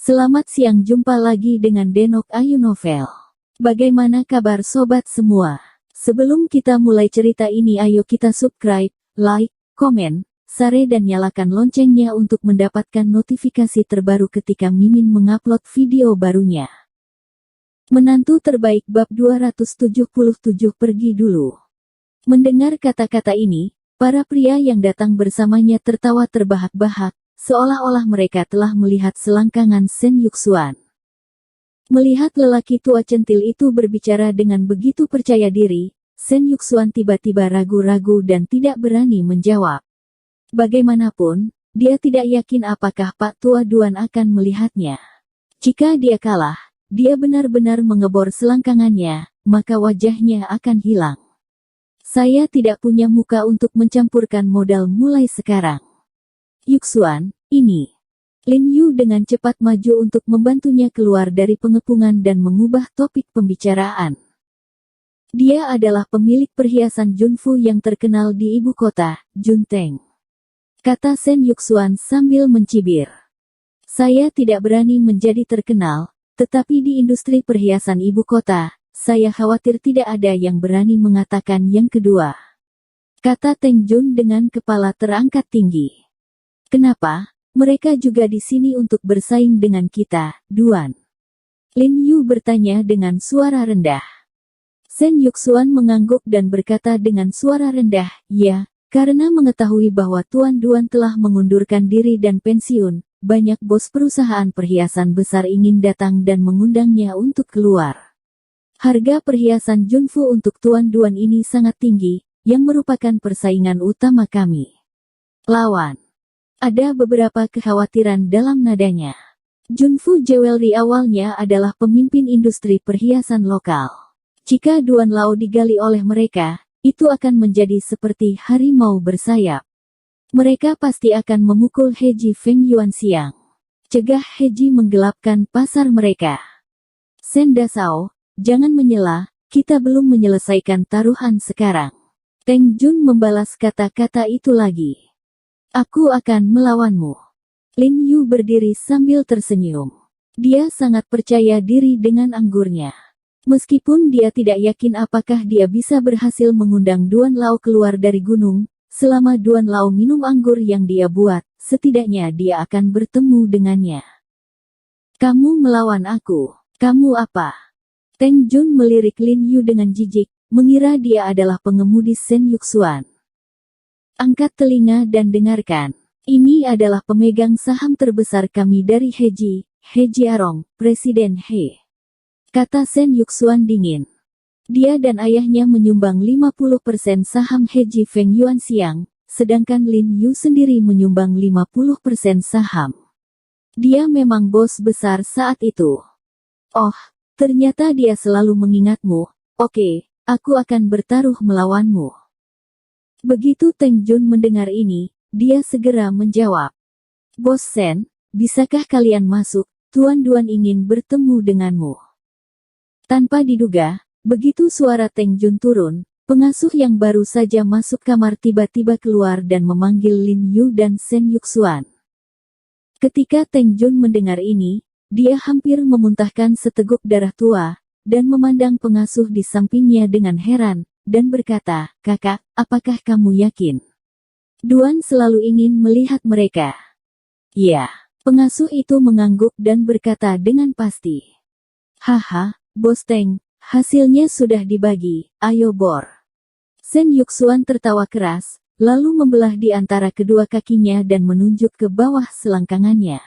Selamat siang, jumpa lagi dengan Denok Ayu Novel. Bagaimana kabar sobat semua? Sebelum kita mulai cerita ini, ayo kita subscribe, like, komen, share dan nyalakan loncengnya untuk mendapatkan notifikasi terbaru ketika Mimin mengupload video barunya. Menantu terbaik bab 277 pergi dulu. Mendengar kata-kata ini, para pria yang datang bersamanya tertawa terbahak-bahak, seolah-olah mereka telah melihat selangkangan Sen Yuxuan. Melihat lelaki tua centil itu berbicara dengan begitu percaya diri, Sen Yuxuan tiba-tiba ragu-ragu dan tidak berani menjawab. Bagaimanapun, dia tidak yakin apakah Pak Tua Duan akan melihatnya. Jika dia kalah, dia benar-benar mengebor selangkangannya, maka wajahnya akan hilang. Saya tidak punya muka untuk mencampurkan modal mulai sekarang. Yuxuan, ini. Lin Yu dengan cepat maju untuk membantunya keluar dari pengepungan dan mengubah topik pembicaraan. Dia adalah pemilik perhiasan Junfu yang terkenal di ibu kota, Junteng. Kata Sen Yuxuan sambil mencibir. Saya tidak berani menjadi terkenal, tetapi di industri perhiasan ibu kota, saya khawatir tidak ada yang berani mengatakan yang kedua. Kata Teng Jun dengan kepala terangkat tinggi. Kenapa? Mereka juga di sini untuk bersaing dengan kita, Duan. Lin Yu bertanya dengan suara rendah. Sen Yuxuan mengangguk dan berkata dengan suara rendah, ya, karena mengetahui bahwa Tuan Duan telah mengundurkan diri dan pensiun, banyak bos perusahaan perhiasan besar ingin datang dan mengundangnya untuk keluar. Harga perhiasan Junfu untuk Tuan Duan ini sangat tinggi, yang merupakan persaingan utama kami. Lawan. Ada beberapa kekhawatiran dalam nadanya. Junfu Jewelry awalnya adalah pemimpin industri perhiasan lokal. Jika Duan Lao digali oleh mereka, itu akan menjadi seperti harimau bersayap. Mereka pasti akan memukul Heji Feng Yuan siang. Cegah Heji menggelapkan pasar mereka. Sen Dasao, jangan menyela, kita belum menyelesaikan taruhan sekarang. Teng Jun membalas kata-kata itu lagi. Aku akan melawanmu. Lin Yu berdiri sambil tersenyum. Dia sangat percaya diri dengan anggurnya. Meskipun dia tidak yakin apakah dia bisa berhasil mengundang Duan Lao keluar dari gunung, selama Duan Lao minum anggur yang dia buat, setidaknya dia akan bertemu dengannya. Kamu melawan aku. Kamu apa? Teng Jun melirik Lin Yu dengan jijik, mengira dia adalah pengemudi Sen Yuxuan. Angkat telinga dan dengarkan. Ini adalah pemegang saham terbesar kami dari Heji Arong, Presiden He. Kata Sen Yuxuan dingin. Dia dan ayahnya menyumbang 50% saham Heji Feng Yuan siang, sedangkan Lin Yu sendiri menyumbang 50% saham. Dia memang bos besar saat itu. Oh, ternyata dia selalu mengingatmu. Oke, aku akan bertaruh melawanmu. Begitu Teng Jun mendengar ini, dia segera menjawab. Bos Sen, bisakah kalian masuk? Tuan Duan ingin bertemu denganmu. Tanpa diduga, begitu suara Teng Jun turun, pengasuh yang baru saja masuk kamar tiba-tiba keluar dan memanggil Lin Yu dan Sen Yuxuan. Ketika Teng Jun mendengar ini, dia hampir memuntahkan seteguk darah tua, dan memandang pengasuh di sampingnya dengan heran, dan berkata, kakak, apakah kamu yakin? Duan selalu ingin melihat mereka. Ya, pengasuh itu mengangguk dan berkata dengan pasti. Haha, Bos Teng, hasilnya sudah dibagi, ayo bor. Sen Yuxuan tertawa keras, lalu membelah di antara kedua kakinya dan menunjuk ke bawah selangkangannya.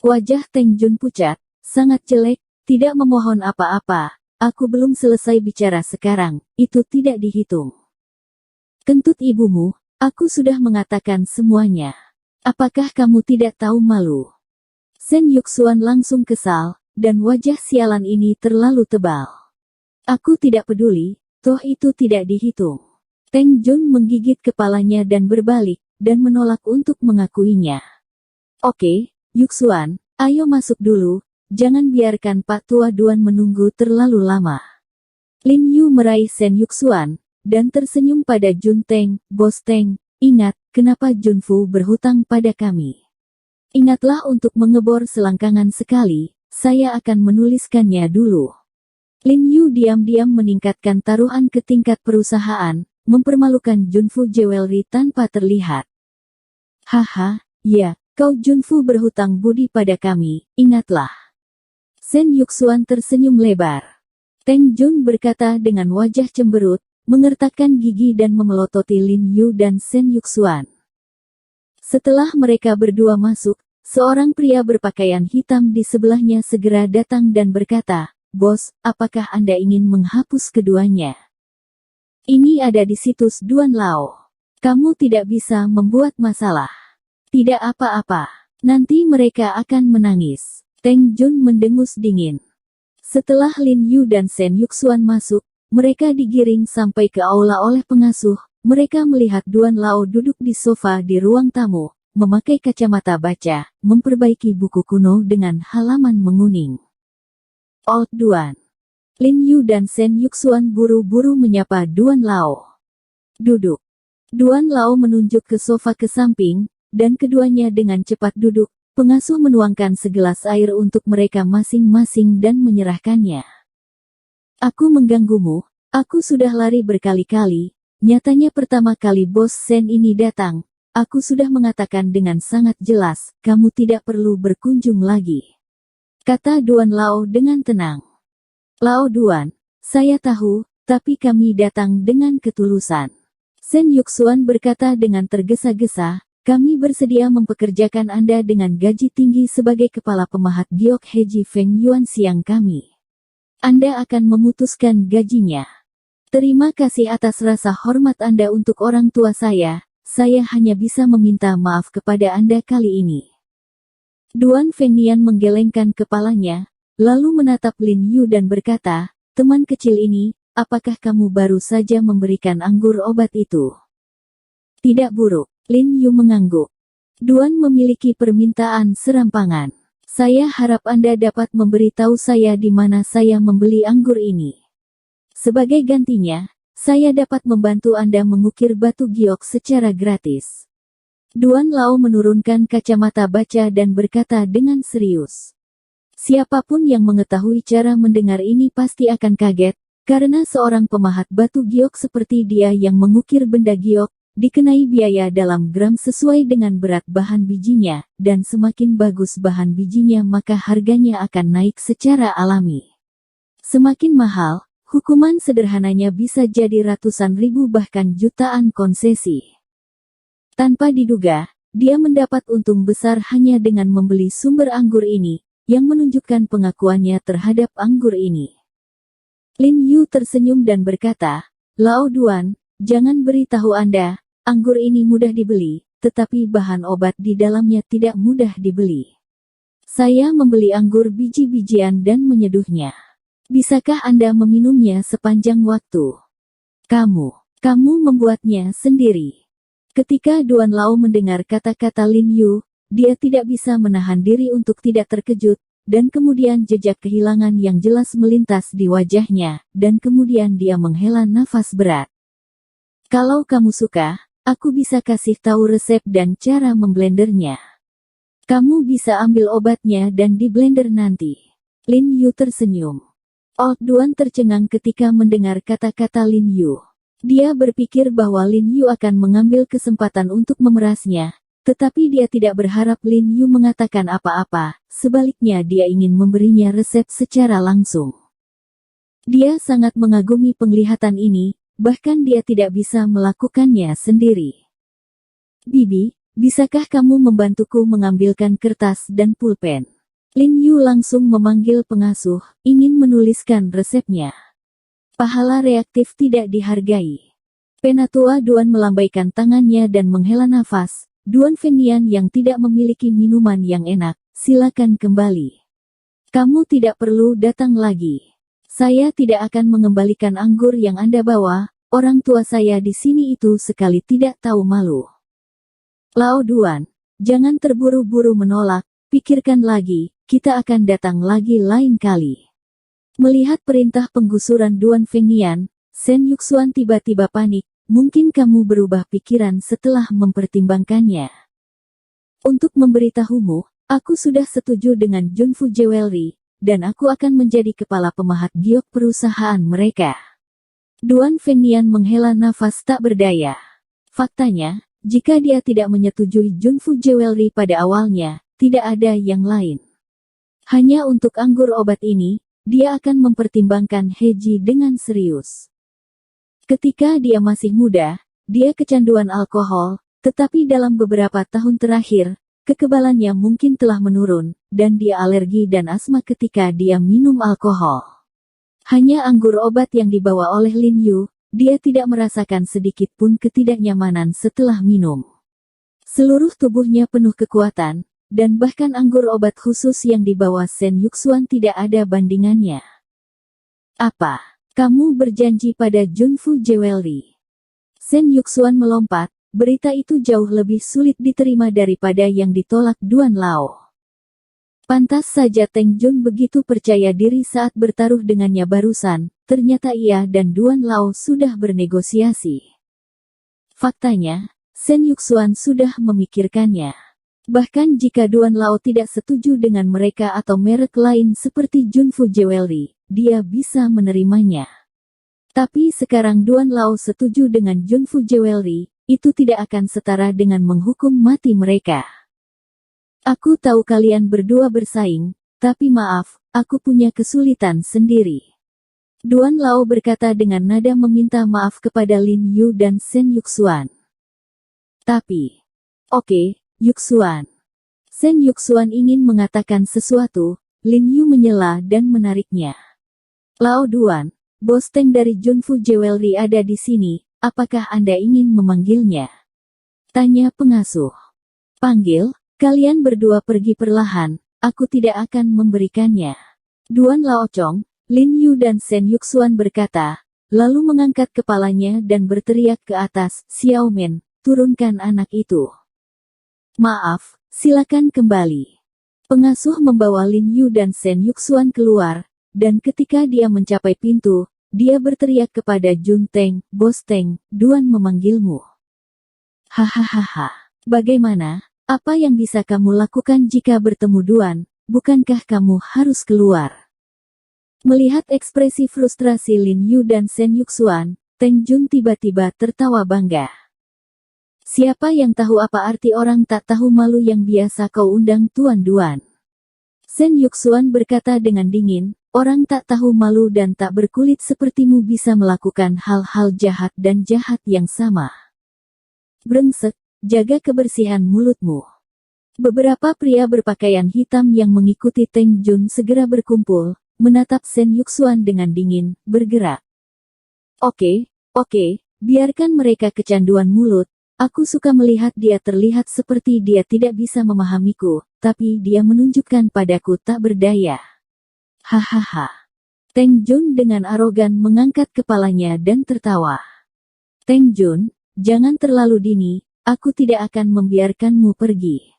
Wajah Teng Jun pucat, sangat jelek, tidak memohon apa-apa. Aku belum selesai bicara sekarang, itu tidak dihitung. Kentut ibumu, aku sudah mengatakan semuanya. Apakah kamu tidak tahu malu? Sen Yuxuan langsung kesal, dan wajah sialan ini terlalu tebal. Aku tidak peduli, toh itu tidak dihitung. Teng Jun menggigit kepalanya dan berbalik, dan menolak untuk mengakuinya. Oke, Yuxuan, ayo masuk dulu. Jangan biarkan Pak Tua Duan menunggu terlalu lama. Lin Yu meraih Sen Yuxuan, dan tersenyum pada Junteng. Bos Teng, ingat, kenapa Junfu berhutang pada kami? Ingatlah untuk mengebor selangkangan sekali, saya akan menuliskannya dulu. Lin Yu diam-diam meningkatkan taruhan ke tingkat perusahaan, mempermalukan Junfu Jewelry tanpa terlihat. Haha, ya, kau Junfu berhutang budi pada kami, ingatlah. Sen Yuxuan tersenyum lebar. Teng Jun berkata dengan wajah cemberut, mengertakkan gigi dan memelototi Lin Yu dan Sen Yuxuan. Setelah mereka berdua masuk, seorang pria berpakaian hitam di sebelahnya segera datang dan berkata, "Bos, apakah Anda ingin menghapus keduanya? Ini ada di situs Duan Lao. Kamu tidak bisa membuat masalah." "Tidak apa-apa. Nanti mereka akan menangis." Teng Jun mendengus dingin. Setelah Lin Yu dan Sen Yuxuan masuk, mereka digiring sampai ke aula oleh pengasuh. Mereka melihat Duan Lao duduk di sofa di ruang tamu, memakai kacamata baca, memperbaiki buku kuno dengan halaman menguning. "Old Duan." Lin Yu dan Sen Yuxuan buru-buru menyapa Duan Lao. "Duduk." Duan Lao menunjuk ke sofa ke samping, dan keduanya dengan cepat duduk. Pengasuh menuangkan segelas air untuk mereka masing-masing dan menyerahkannya. "Aku mengganggumu, aku sudah lari berkali-kali. Nyatanya pertama kali Bos Sen ini datang, aku sudah mengatakan dengan sangat jelas, kamu tidak perlu berkunjung lagi," kata Duan Lao dengan tenang. "Lao Duan, saya tahu, tapi kami datang dengan ketulusan." Sen Yuxuan berkata dengan tergesa-gesa, "Kami bersedia mempekerjakan Anda dengan gaji tinggi sebagai kepala pemahat giok Heji Feng Yuan siang kami. Anda akan memutuskan gajinya. Terima kasih atas rasa hormat Anda untuk orang tua saya hanya bisa meminta maaf kepada Anda kali ini." Duan Fengnian menggelengkan kepalanya, lalu menatap Lin Yu dan berkata, "Teman kecil ini, apakah kamu baru saja memberikan anggur obat itu?" "Tidak buruk." Lin Yu mengangguk. "Duan memiliki permintaan serampangan. Saya harap Anda dapat memberitahu saya di mana saya membeli anggur ini. Sebagai gantinya, saya dapat membantu Anda mengukir batu giok secara gratis." Duan Lao menurunkan kacamata baca dan berkata dengan serius. Siapapun yang mengetahui cara mendengar ini pasti akan kaget, karena seorang pemahat batu giok seperti dia yang mengukir benda giok, dikenai biaya dalam gram sesuai dengan berat bahan bijinya, dan semakin bagus bahan bijinya maka harganya akan naik secara alami. Semakin mahal, hukuman sederhananya bisa jadi ratusan ribu bahkan jutaan konsesi. Tanpa diduga, dia mendapat untung besar hanya dengan membeli sumber anggur ini, yang menunjukkan pengakuannya terhadap anggur ini. Lin Yu tersenyum dan berkata, "Lao Duan, jangan beritahu Anda, anggur ini mudah dibeli, tetapi bahan obat di dalamnya tidak mudah dibeli. Saya membeli anggur biji-bijian dan menyeduhnya. Bisakah Anda meminumnya sepanjang waktu? Kamu membuatnya sendiri." Ketika Duan Lao mendengar kata-kata Lin Yu, dia tidak bisa menahan diri untuk tidak terkejut, dan kemudian jejak kehilangan yang jelas melintas di wajahnya, dan kemudian dia menghela nafas berat. "Kalau kamu suka, aku bisa kasih tahu resep dan cara memblendernya. Kamu bisa ambil obatnya dan diblender nanti." Lin Yu tersenyum. Old Duan tercengang ketika mendengar kata-kata Lin Yu. Dia berpikir bahwa Lin Yu akan mengambil kesempatan untuk memerasnya, tetapi dia tidak berharap Lin Yu mengatakan apa-apa, sebaliknya dia ingin memberinya resep secara langsung. Dia sangat mengagumi penglihatan ini, bahkan dia tidak bisa melakukannya sendiri. "Bibi, bisakah kamu membantuku mengambilkan kertas dan pulpen?" Lin Yu langsung memanggil pengasuh, ingin menuliskan resepnya. Pahala reaktif tidak dihargai. Penatua Duan melambaikan tangannya dan menghela nafas. "Duan Fengnian yang tidak memiliki minuman yang enak, silakan kembali. Kamu tidak perlu datang lagi. Saya tidak akan mengembalikan anggur yang Anda bawa, orang tua saya di sini itu sekali tidak tahu malu." "Lao Duan, jangan terburu-buru menolak, pikirkan lagi, kita akan datang lagi lain kali." Melihat perintah penggusuran Duan Fengnian, Sen Yuxuan tiba-tiba panik, "Mungkin kamu berubah pikiran setelah mempertimbangkannya." Untuk memberitahumu, aku sudah setuju dengan Junfu Jewelry, dan aku akan menjadi kepala pemahat giok perusahaan mereka. Duan Fengnian menghela nafas tak berdaya. Faktanya, jika dia tidak menyetujui Junfu Jewelry pada awalnya, tidak ada yang lain. Hanya untuk anggur obat ini, dia akan mempertimbangkan Heji dengan serius. Ketika dia masih muda, dia kecanduan alkohol, tetapi dalam beberapa tahun terakhir, kekebalannya mungkin telah menurun, dan dia alergi dan asma ketika dia minum alkohol. Hanya anggur obat yang dibawa oleh Lin Yu, dia tidak merasakan sedikit pun ketidaknyamanan setelah minum. Seluruh tubuhnya penuh kekuatan, dan bahkan anggur obat khusus yang dibawa Sen Yuxuan tidak ada bandingannya. Apa? Kamu berjanji pada Junfu Jewelry? Sen Yuxuan melompat, berita itu jauh lebih sulit diterima daripada yang ditolak Duan Lao. Pantas saja Teng Jun begitu percaya diri saat bertaruh dengannya barusan, ternyata ia dan Duan Lao sudah bernegosiasi. Faktanya, Sen Yuxuan sudah memikirkannya. Bahkan jika Duan Lao tidak setuju dengan mereka atau merek lain seperti Junfu Jewelry, dia bisa menerimanya. Tapi sekarang Duan Lao setuju dengan Junfu Jewelry, itu tidak akan setara dengan menghukum mati mereka. Aku tahu kalian berdua bersaing, tapi maaf, aku punya kesulitan sendiri. Duan Lao berkata dengan nada meminta maaf kepada Lin Yu dan Sen Yuxuan. Tapi, oke, Yuxuan. Sen Yuxuan ingin mengatakan sesuatu, Lin Yu menyela dan menariknya. Lao Duan, bos Teng dari Junfu Jewelry ada di sini, apakah Anda ingin memanggilnya? Tanya pengasuh. Panggil, kalian berdua pergi perlahan, aku tidak akan memberikannya. Duan Lao Chong, Lin Yu dan Sen Yuxuan berkata, lalu mengangkat kepalanya dan berteriak ke atas, Xiao Men, turunkan anak itu. Maaf, silakan kembali. Pengasuh membawa Lin Yu dan Sen Yuxuan keluar, dan ketika dia mencapai pintu, dia berteriak kepada Jun Teng, Bos Teng, Duan memanggilmu. Hahaha, bagaimana? Apa yang bisa kamu lakukan jika bertemu Duan? Bukankah kamu harus keluar? Melihat ekspresi frustrasi Lin Yu dan Sen Yuxuan, Teng Jun tiba-tiba tertawa bangga. Siapa yang tahu apa arti orang tak tahu malu yang biasa kau undang Tuan Duan? Sen Yuxuan berkata dengan dingin, orang tak tahu malu dan tak berkulit sepertimu bisa melakukan hal-hal jahat dan jahat yang sama. Brengsek, jaga kebersihan mulutmu. Beberapa pria berpakaian hitam yang mengikuti Teng Jun segera berkumpul, menatap Sen Yuxuan dengan dingin, bergerak. Oke, biarkan mereka kecanduan mulut. Aku suka melihat dia terlihat seperti dia tidak bisa memahamiku, tapi dia menunjukkan padaku tak berdaya. Hahaha. Teng Jun dengan arogan mengangkat kepalanya dan tertawa. Teng Jun, jangan terlalu dini, aku tidak akan membiarkanmu pergi.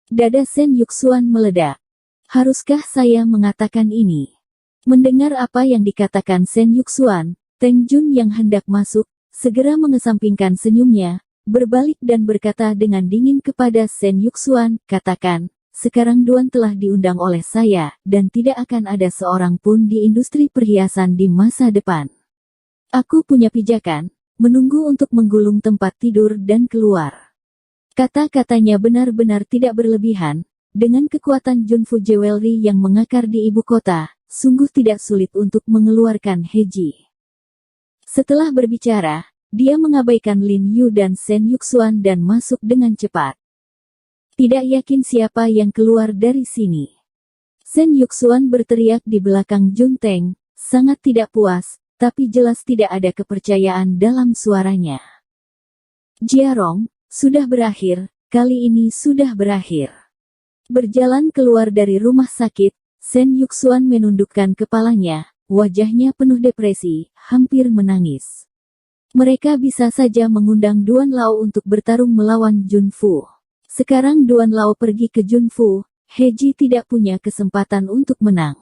Dada Sen Yuxuan meledak. Haruskah saya mengatakan ini? Mendengar apa yang dikatakan Sen Yuxuan, Teng Jun yang hendak masuk, segera mengesampingkan senyumnya, berbalik dan berkata dengan dingin kepada Sen Yuxuan, katakan, sekarang Duan telah diundang oleh saya, dan tidak akan ada seorang pun di industri perhiasan di masa depan. Aku punya pijakan, menunggu untuk menggulung tempat tidur dan keluar. Kata-katanya benar-benar tidak berlebihan, dengan kekuatan Junfu Jewelry yang mengakar di ibu kota, sungguh tidak sulit untuk mengeluarkan Heji. Setelah berbicara, dia mengabaikan Lin Yu dan Sen Yuxuan dan masuk dengan cepat. Tidak yakin siapa yang keluar dari sini. Sen Yuxuan berteriak di belakang Jun Teng, sangat tidak puas, tapi jelas tidak ada kepercayaan dalam suaranya. Jiarong, sudah berakhir, kali ini sudah berakhir. Berjalan keluar dari rumah sakit, Sen Yuxuan menundukkan kepalanya, wajahnya penuh depresi, hampir menangis. Mereka bisa saja mengundang Duan Lao untuk bertarung melawan Junfu. Sekarang Duan Lao pergi ke Junfu, Heji tidak punya kesempatan untuk menang.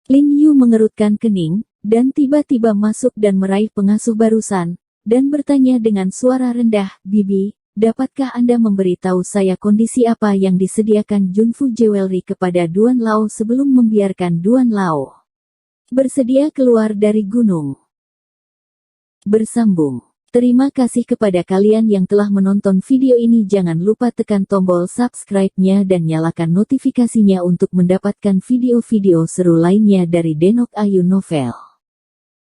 Lin Yu mengerutkan kening, dan tiba-tiba masuk dan meraih pengasuh barusan, dan bertanya dengan suara rendah, Bibi, Dapatkah Anda memberitahu saya kondisi apa yang disediakan Junfu Jewelry kepada Duan Lao sebelum membiarkan Duan Lao bersedia keluar dari gunung? Bersambung. Terima kasih kepada kalian yang telah menonton video ini. Jangan lupa tekan tombol subscribe-nya dan nyalakan notifikasinya untuk mendapatkan video-video seru lainnya dari Denok Ayu Novel.